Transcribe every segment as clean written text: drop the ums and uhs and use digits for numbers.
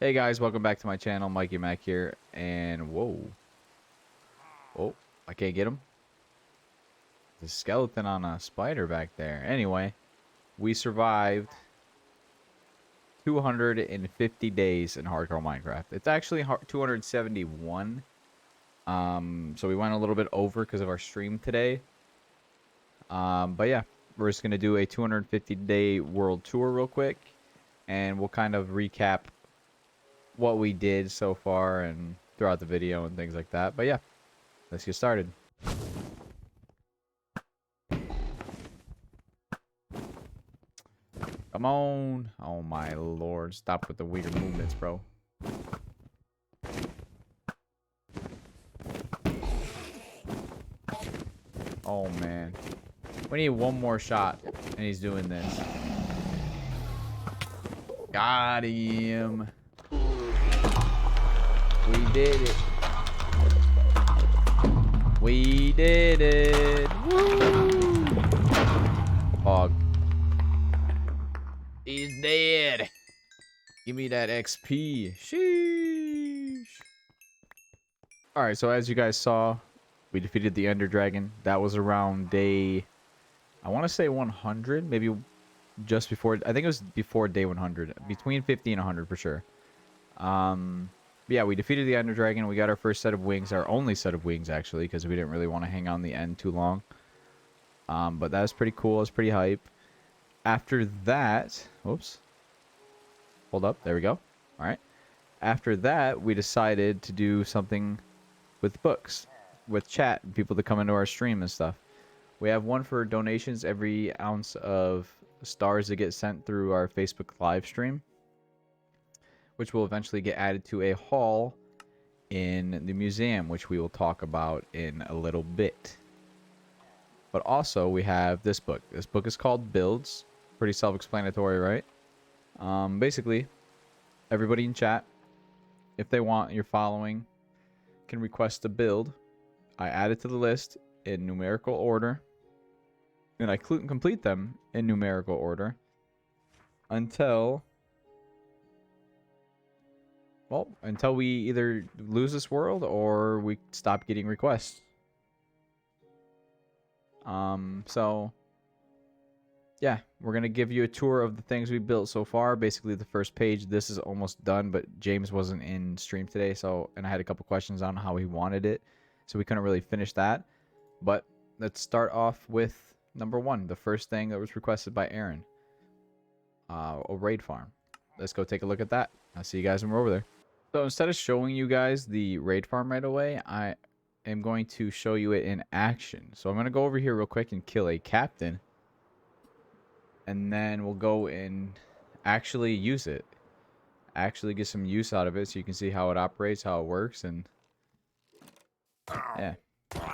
Hey guys, welcome back to my channel. Mikey Mac here, and oh, I can't get him. There's a skeleton on a spider back there. Anyway, we survived 250 days in hardcore Minecraft. It's actually 271. So we went a little bit over because of our stream today. But yeah, we're just gonna do a 250-day world tour real quick, and we'll kind of recap what we did so far and throughout the video and things like that. But yeah, let's get started. Come on. Oh my lord. Stop with the weird movements, bro. Oh man. We need one more shot and he's doing this. Got him. We did it. We did it. Woo! Hog. He's dead. Give me that XP. Sheesh. Alright, so as you guys saw, we defeated the Ender Dragon. That was around day, I want to say 100, maybe just before. I think it was before day 100, between 50 and 100 for sure. But yeah, we defeated the Ender Dragon. We got our first set of wings, our only set of wings actually, because we didn't really want to hang on the end too long. But that was pretty cool. It was pretty hype. After that, whoops. Hold up. There we go. All right. After that, we decided to do something with books, with chat, and people to come into our stream and stuff. We have one for donations. Every ounce of stars that get sent through our Facebook live stream, which will eventually get added to a hall in the museum, which we will talk about in a little bit. But also, we have this book. This book is called Builds. Pretty self-explanatory, right? Basically, everybody in chat, if they want, you're following, can request a build. I add it to the list in numerical order, and I complete them in numerical order until we either lose this world or we stop getting requests. So yeah, we're gonna give you a tour of the things we built so far. Basically, the first page. This is almost done, but James wasn't in stream today, and I had a couple questions on how he wanted it, so we couldn't really finish that. But let's start off with number one, the first thing that was requested by Aaron. A raid farm. Let's go take a look at that. I'll see you guys when we're over there. So instead of showing you guys the raid farm right away, I am going to show you it in action. So I'm going to go over here real quick and kill a captain. And then we'll go and actually use it. Actually get some use out of it so you can see how it operates, how it works. And yeah,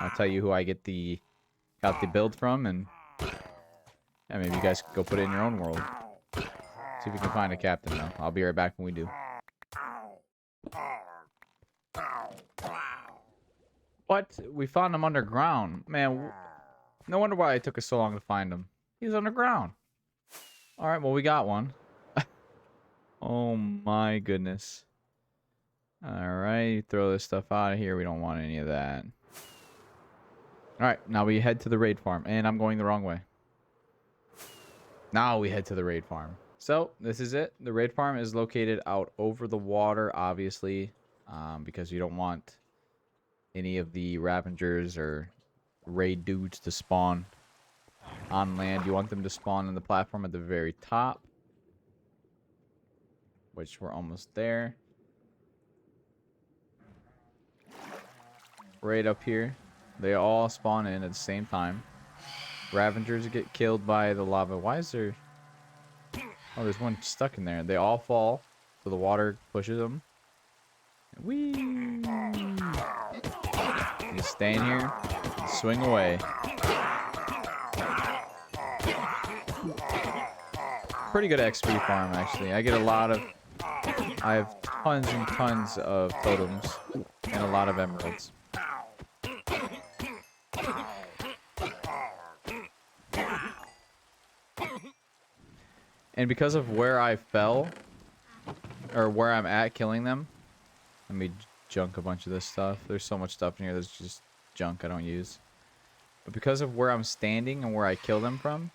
I'll tell you who I got the build from. And yeah, maybe you guys could go put it in your own world. See if we can find a captain though. I'll be right back when we do. What? We found him underground. Man, no wonder why it took us so long to find him. He was underground. Alright, well, we got one. Oh my goodness. Alright, throw this stuff out of here. We don't want any of that. Alright, now we head to the raid farm. And I'm going the wrong way. Now we head to the raid farm. So, this is it. The raid farm is located out over the water, obviously. Because you don't want any of the Ravengers or raid dudes to spawn on land. You want them to spawn on the platform at the very top, which we're almost there. Right up here. They all spawn in at the same time. Ravengers get killed by the lava. Why is there... Oh, there's one stuck in there. They all fall, so the water pushes them. Whee! Just stay in here, swing away. Pretty good XP farm, actually. I have tons and tons of totems and a lot of emeralds. And because of where I fell, or where I'm at killing them. Let me junk a bunch of this stuff. There's so much stuff in here that's just junk I don't use. But because of where I'm standing and where I kill them from,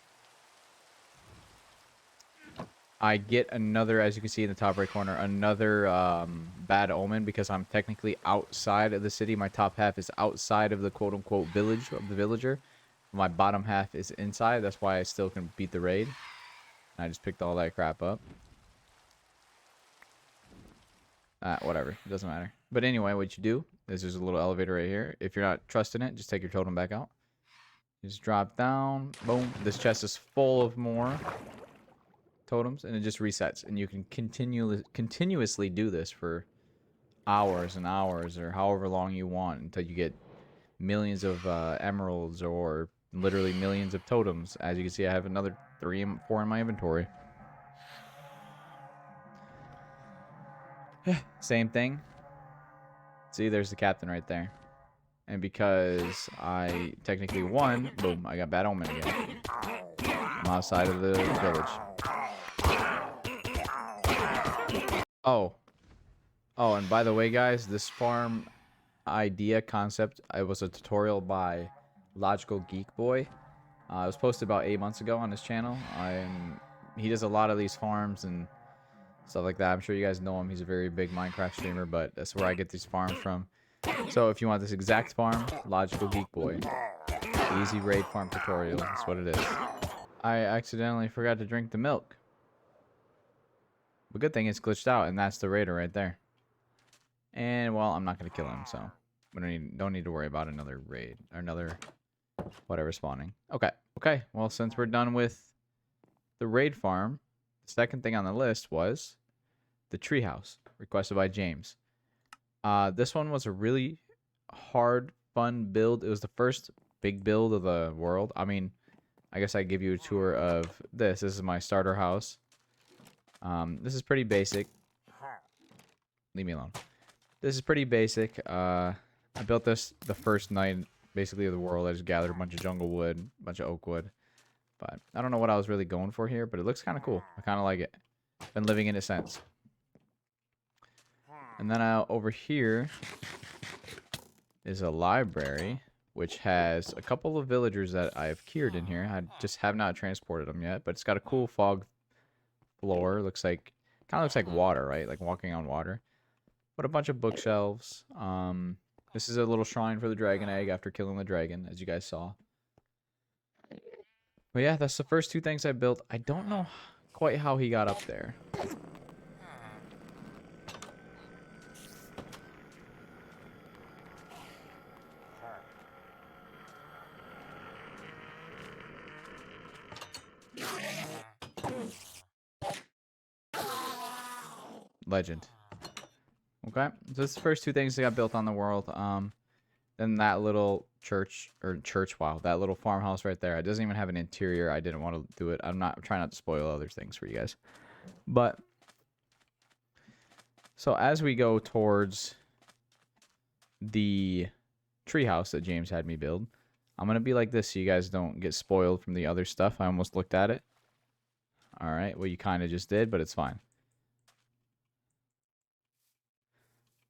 I get another, as you can see in the top right corner, another bad omen because I'm technically outside of the city. My top half is outside of the quote-unquote village of the villager. My bottom half is inside. That's why I still can beat the raid. I just picked all that crap up. Whatever. It doesn't matter. But anyway, what you do is there's a little elevator right here. If you're not trusting it, just take your totem back out. You just drop down. Boom. This chest is full of more totems, and it just resets. And you can continuously do this for hours and hours or however long you want until you get millions of emeralds or literally millions of totems. As you can see, I have another 3 and 4 in my inventory. Same thing. See, there's the captain right there. And because I technically won, boom, I got bad omen again. I'm outside of the village. Oh, and by the way, guys, this farm idea concept, it was a tutorial by Logical Geek Boy. It was posted about 8 months ago on his channel. He does a lot of these farms and stuff like that. I'm sure you guys know him. He's a very big Minecraft streamer, but that's where I get these farms from. So if you want this exact farm, Logical Geek Boy. Easy raid farm tutorial. That's what it is. I accidentally forgot to drink the milk. The good thing it's glitched out, and that's the raider right there. And, well, I'm not going to kill him, so we don't need to worry about another raid, or another whatever spawning. Okay, well, since we're done with the raid farm, the second thing on the list was the treehouse, requested by James. This one was a really hard, fun build. It was the first big build of the world. I mean, I guess I give you a tour of this. This is my starter house. This is pretty basic. Leave me alone. This is pretty basic. I built this the first night, basically, of the world. I just gathered a bunch of jungle wood, a bunch of oak wood. But I don't know what I was really going for here, but it looks kind of cool. I kind of like it. Been living in it since. And then over here is a library, which has a couple of villagers that I've cured in here. I just have not transported them yet, but it's got a cool fog floor. Kind of looks like water, right? Like walking on water. But a bunch of bookshelves. This is a little shrine for the dragon egg after killing the dragon, as you guys saw. But yeah, that's the first 2 things I built. I don't know quite how he got up there. Legend. Okay, so that's the first 2 things that got built on the world. Then that little wow, that little farmhouse right there. It doesn't even have an interior. I didn't want to do it. I'm trying not to spoil other things for you guys. But so as we go towards the treehouse that James had me build, I'm gonna be like this so you guys don't get spoiled from the other stuff. I almost looked at it. All right, well, you kind of just did, but it's fine.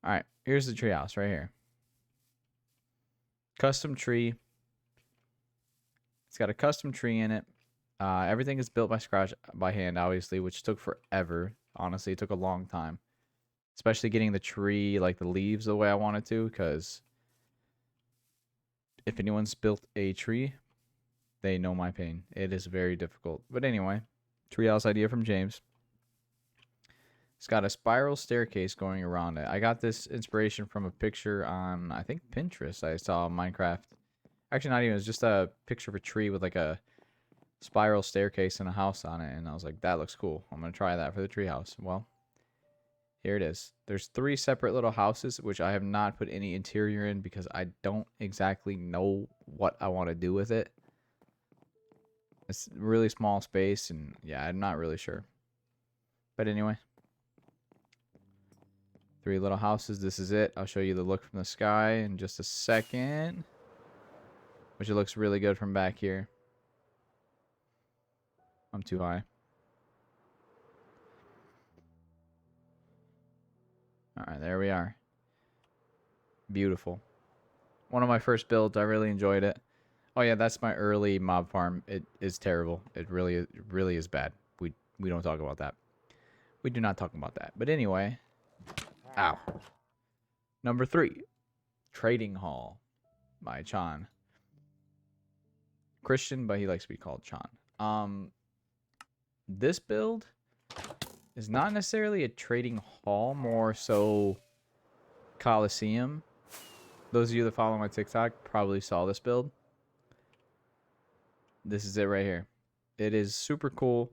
All right, here's the treehouse right here. Custom tree. It's got a custom tree in it. Everything is built by hand, obviously, which took forever. Honestly, it took a long time. Especially getting the tree, like the leaves the way I wanted to, because if anyone's built a tree, they know my pain. It is very difficult. But anyway, treehouse idea from James. It's got a spiral staircase going around it. I got this inspiration from a picture on, I think, Pinterest. I saw Minecraft. Actually, not even. It was just a picture of a tree with like a spiral staircase and a house on it. And I was like, that looks cool. I'm going to try that for the treehouse. Well, here it is. There's 3 separate little houses, which I have not put any interior in because I don't exactly know what I want to do with it. It's a really small space, and yeah, I'm not really sure. But anyway. 3 little houses. This is it. I'll show you the look from the sky in just a second. Which it looks really good from back here. I'm too high. Alright, there we are. Beautiful. One of my first builds. I really enjoyed it. Oh yeah, that's my early mob farm. It is terrible. It really is bad. We don't talk about that. We do not talk about that. But anyway. Ow. Number 3. Trading Hall by Chan. Christian, but he likes to be called Chan. This build is not necessarily a trading hall, more so Coliseum. Those of you that follow my TikTok probably saw this build. This is it right here. It is super cool,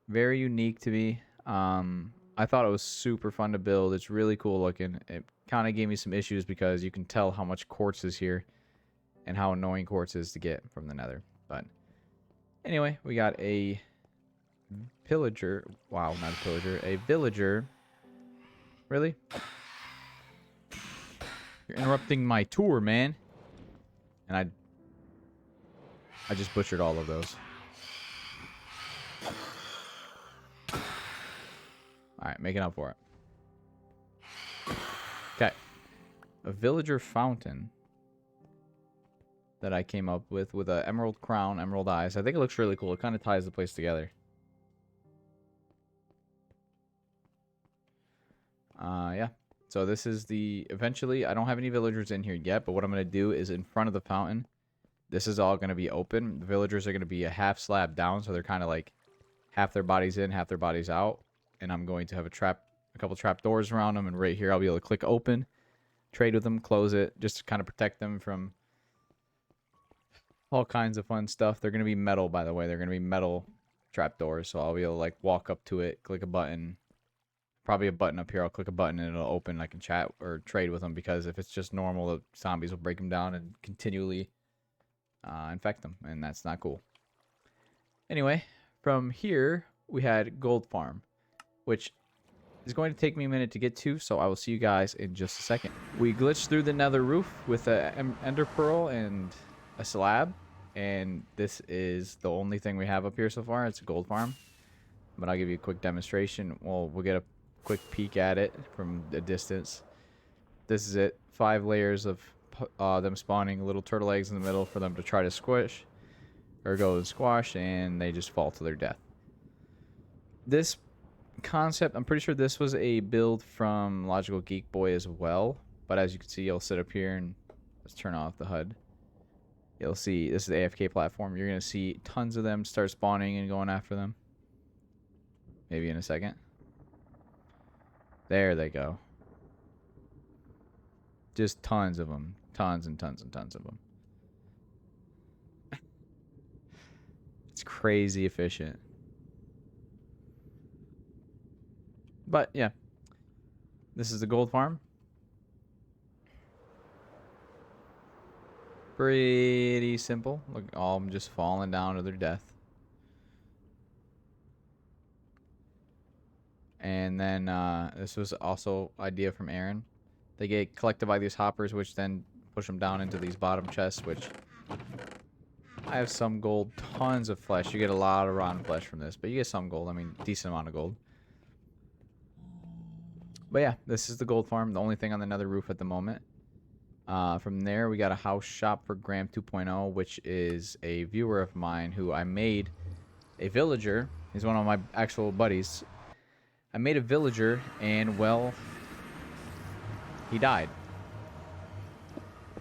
very unique to me. I thought it was super fun to build. It's really cool looking. It kind of gave me some issues because you can tell how much quartz is here and how annoying quartz is to get from the nether. But anyway, we got a pillager. Wow, not a pillager. A villager. Really? You're interrupting my tour, man. And I just butchered all of those. Alright, making up for it. Okay. A villager fountain that I came up with an emerald crown, emerald eyes. I think it looks really cool. It kind of ties the place together. Yeah. So this is the... Eventually, I don't have any villagers in here yet, but what I'm going to do is in front of the fountain, this is all going to be open. The villagers are going to be a half slab down, so they're kind of like half their bodies in, half their bodies out. And I'm going to have a couple trap doors around them, and right here I'll be able to click open, trade with them, close it, just to kind of protect them from all kinds of fun stuff. They're going to be metal, by the way. They're going to be metal trap doors, so I'll be able to like walk up to it, click a button. Probably a button up here. I'll click a button and it'll open. I can chat or trade with them, because if it's just normal, the zombies will break them down and continually infect them, and that's not cool. Anyway, from here we had Gold Farm, which is going to take me a minute to get to, so I will see you guys in just a second. We glitched through the nether roof with an ender pearl and a slab, and this is the only thing we have up here so far. It's a gold farm, but I'll give you a quick demonstration. Well, we'll get a quick peek at it from a distance. This is it. 5 layers of them spawning little turtle eggs in the middle for them to try to squish or go and squash, and they just fall to their death. This concept, I'm pretty sure this was a build from Logical Geek Boy as well, but as you can see, you'll sit up here and let's turn off the HUD. You'll see this is the AFK platform. You're gonna see tons of them start spawning and going after them. Maybe in a second. There they go. Just tons of them. Tons and tons and tons of them. It's crazy efficient. But yeah. This is the gold farm. Pretty simple. Look, all of them just falling down to their death. And then this was also idea from Aaron. They get collected by these hoppers, which then push them down into these bottom chests, which I have some gold, tons of flesh. You get a lot of rotten flesh from this, but you get some gold. I mean, decent amount of gold. But yeah, this is the gold farm. The only thing on the nether roof at the moment. From there, we got a house shop for Graham 2.0, which is a viewer of mine who I made a villager. He's one of my actual buddies. I made a villager, and well, he died.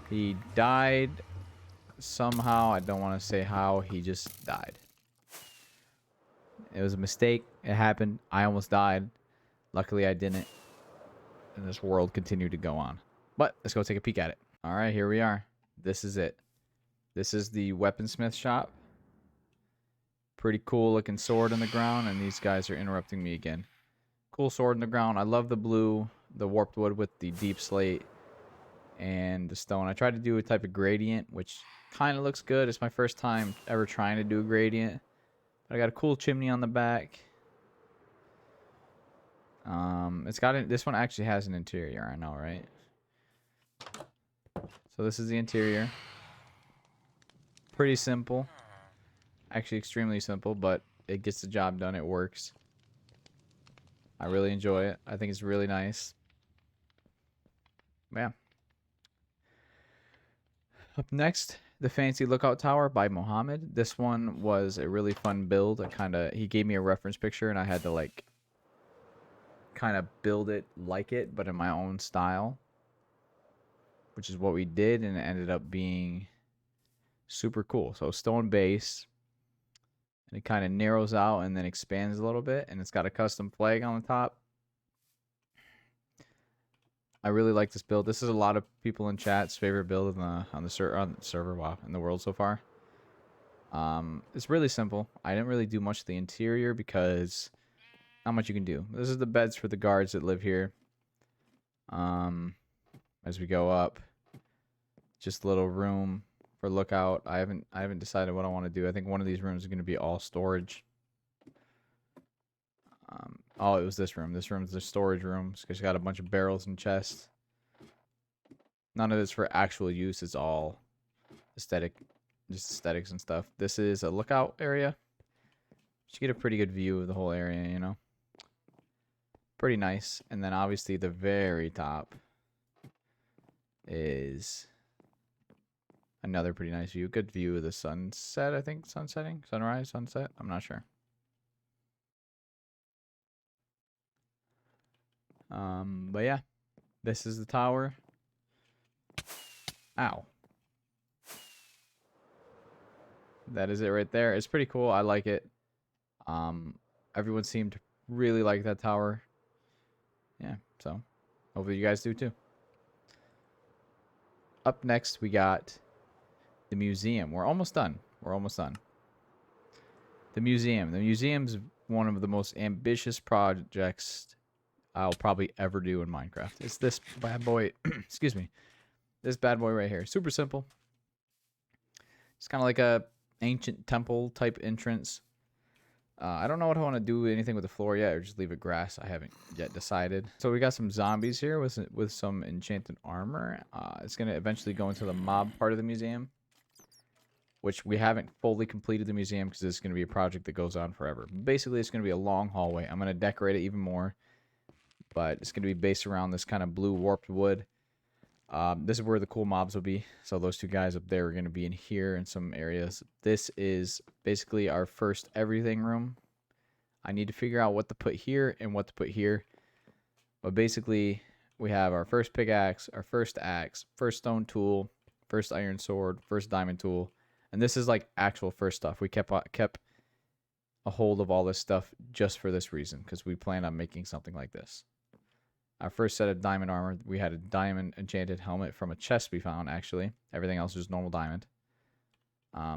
He died somehow. I don't want to say how. He just died. It was a mistake. It happened. I almost died. Luckily, I didn't. And this world continued to go on. But let's go take a peek at it. All right, here we are. This is it. This is the Weaponsmith Shop. Pretty cool looking sword in the ground, and these guys are interrupting me again. Cool sword in the ground. I love the blue, the warped wood with the deep slate and the stone. I tried to do a type of gradient, which kind of looks good. It's my first time ever trying to do a gradient. But I got a cool chimney on the back. This one actually has an interior, I know, right? So this is the interior. Pretty simple. Actually extremely simple, but it gets the job done. It works. I really enjoy it. I think it's really nice. Yeah. Up next, the Fancy Lookout Tower by Mohammed. This one was a really fun build. He gave me a reference picture and I had to like kind of build it like it, but in my own style, which is what we did, and it ended up being super cool. So stone base, and it kind of narrows out and then expands a little bit, and it's got a custom flag on the top. I really like this build. This is a lot of people in chat's favorite build on the server, wow, in the world so far. It's really simple. I didn't really do much of the interior because not much you can do. This is the beds for the guards that live here. As we go up, just a little room for lookout. I haven't decided what I want to do. I think one of these rooms is going to be all storage. Oh, it was this room. This room's the storage room because you got a bunch of barrels and chests. None of it's for actual use. It's all aesthetic, just aesthetics and stuff. This is a lookout area. You get a pretty good view of the whole area, you know. Pretty nice. And then obviously the very top is another pretty nice view. Good view of the sunset, I think. Sunsetting? Sunrise? Sunset? I'm not sure. But yeah, this is the tower. Ow. That is it right there. It's pretty cool. I like it. Everyone seemed to really like that tower. Yeah, so hopefully you guys do too. Up next, we got the museum. We're almost done. We're almost done. The museum. The museum's one of the most ambitious projects I'll probably ever do in Minecraft. It's this bad boy. Excuse me. This bad boy right here. Super simple. It's kind of like a ancient temple type entrance. I don't know what I want to do anything with the floor yet, or just leave it grass. I haven't yet decided. So we got some zombies here with some enchanted armor. It's gonna eventually go into the mob part of the museum, which we haven't fully completed the museum because this is gonna be a project that goes on forever. Basically, it's gonna be a long hallway. I'm gonna decorate it even more, but it's gonna be based around this kind of blue warped wood. This is where the cool mobs will be. So those two guys up there are going to be in here in some areas. This is basically our first everything room. I need to figure out what to put here and what to put here. But basically, we have our first pickaxe, our first axe, first stone tool, first iron sword, first diamond tool. And this is like actual first stuff. We kept a hold of all this stuff just for this reason, because we plan on making something like this. Our first set of diamond armor, we had a diamond enchanted helmet from a chest we found, actually. Everything else was normal diamond.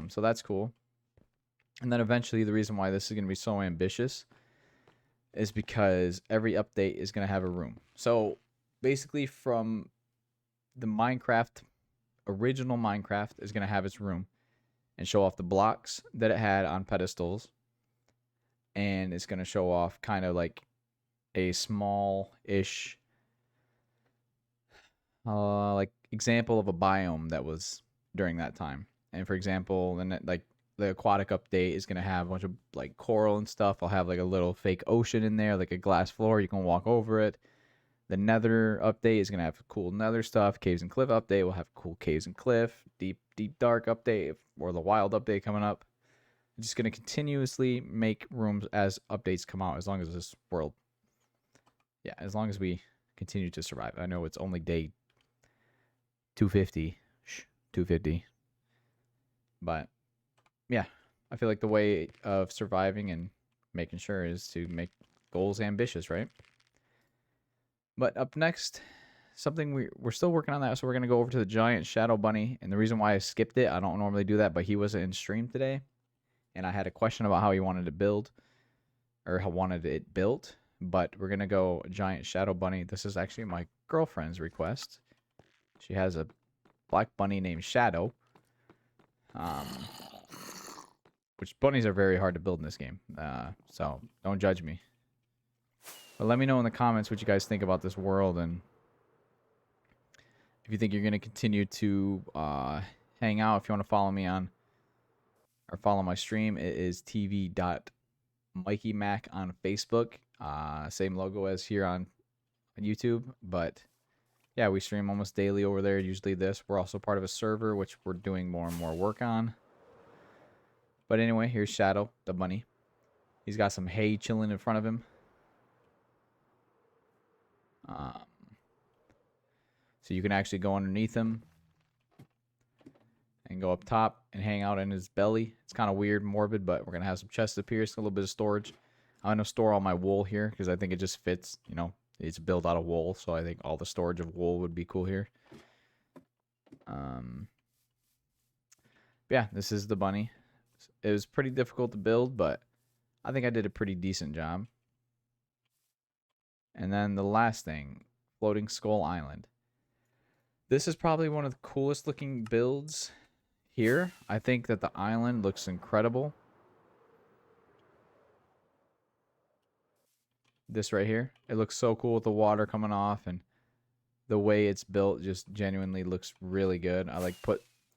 So that's cool. And then eventually, the reason why this is going to be so ambitious is because every update is going to have a room. So basically, from the original Minecraft is going to have its room and show off the blocks that it had on pedestals. And it's going to show off kind of like a small-ish like example of a biome that was during that time. And for example, then like the aquatic update is going to have a bunch of like coral and stuff. I'll have like a little fake ocean in there, like a glass floor. You can walk over it. The nether update is going to have cool nether stuff. Caves and cliff update will have cool caves and cliff. Deep dark update, or the wild update coming up. I'm just going to continuously make rooms as updates come out, as long as this world, yeah, as long as we continue to survive. I know it's only day 250. 250. But yeah, I feel like the way of surviving and making sure is to make goals ambitious, right? But up next, something we're still working on that, so we're going to go over to the giant shadow bunny. And the reason why I skipped it, I don't normally do that, but he wasn't in stream today. And I had a question about how he wanted to build, or how wanted it built. But we're going to go giant shadow bunny. This is actually my girlfriend's request. She has a black bunny named Shadow. Which bunnies are very hard to build in this game. So don't judge me. But let me know in the comments what you guys think about this world, and if you think you're going to continue to hang out. If you want to follow me on, or follow my stream, it is tv.mikeymac on Facebook. Same logo as here on YouTube, but yeah, we stream almost daily over there. Usually this. We're also part of a server, which we're doing more and more work on. But anyway, here's Shadow, the bunny. He's got some hay chilling in front of him. So you can actually go underneath him and go up top and hang out in his belly. It's kind of weird, morbid, but we're going to have some chests up here, a little bit of storage. I'm going to store all my wool here because I think it just fits, you know, it's built out of wool. So I think all the storage of wool would be cool here. Yeah, this is the bunny. It was pretty difficult to build, but I think I did a pretty decent job. And then the last thing, Floating Skull Island. This is probably one of the coolest looking builds here. I think that the island looks incredible. This right here, it looks so cool with the water coming off, and the way it's built just genuinely looks really good. I like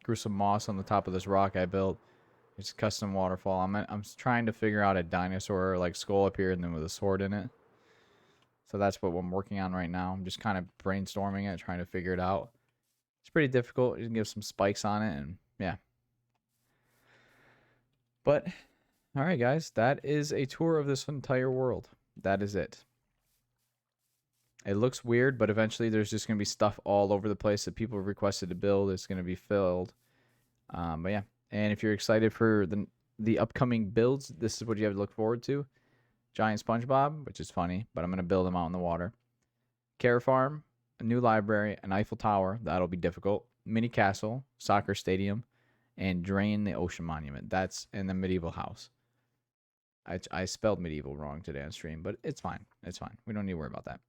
grew some moss on the top of this rock I built. It's a custom waterfall. I'm trying to figure out a dinosaur like skull up here and then with a sword in it. So that's what I'm working on right now. I'm just kind of brainstorming it, trying to figure it out. It's pretty difficult. You can give some spikes on it, and yeah. But all right, guys, that is a tour of this entire world. That is it. It looks weird, but eventually there's just going to be stuff all over the place that people requested to build. It's going to be filled. But yeah, and if you're excited for the upcoming builds, this is what you have to look forward to. Giant SpongeBob, which is funny, but I'm going to build them out in the water. Care Farm, a new library, an Eiffel Tower. That'll be difficult. Mini Castle, Soccer Stadium, and Drain the Ocean Monument. That's in the medieval house. I spelled medieval wrong today on stream, but it's fine. It's fine. We don't need to worry about that.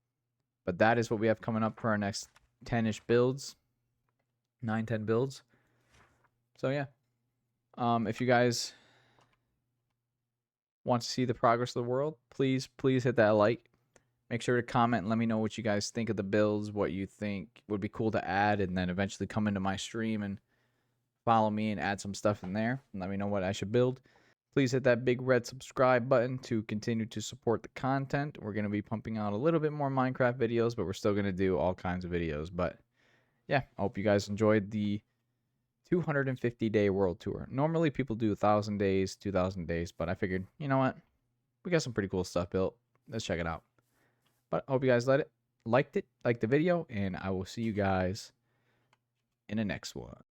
But that is what we have coming up for our next 10-ish builds. 9, 10 builds. So yeah. If you guys want to see the progress of the world, please hit that like. Make sure to comment and let me know what you guys think of the builds, what you think would be cool to add, and then eventually come into my stream and follow me and add some stuff in there and let me know what I should build. Please hit that big red subscribe button to continue to support the content. We're going to be pumping out a little bit more Minecraft videos, but we're still going to do all kinds of videos. But yeah, I hope you guys enjoyed the 250-day world tour. Normally people do 1,000 days, 2,000 days, but I figured, you know what? We got some pretty cool stuff built. Let's check it out. But I hope you guys liked the video, and I will see you guys in the next one.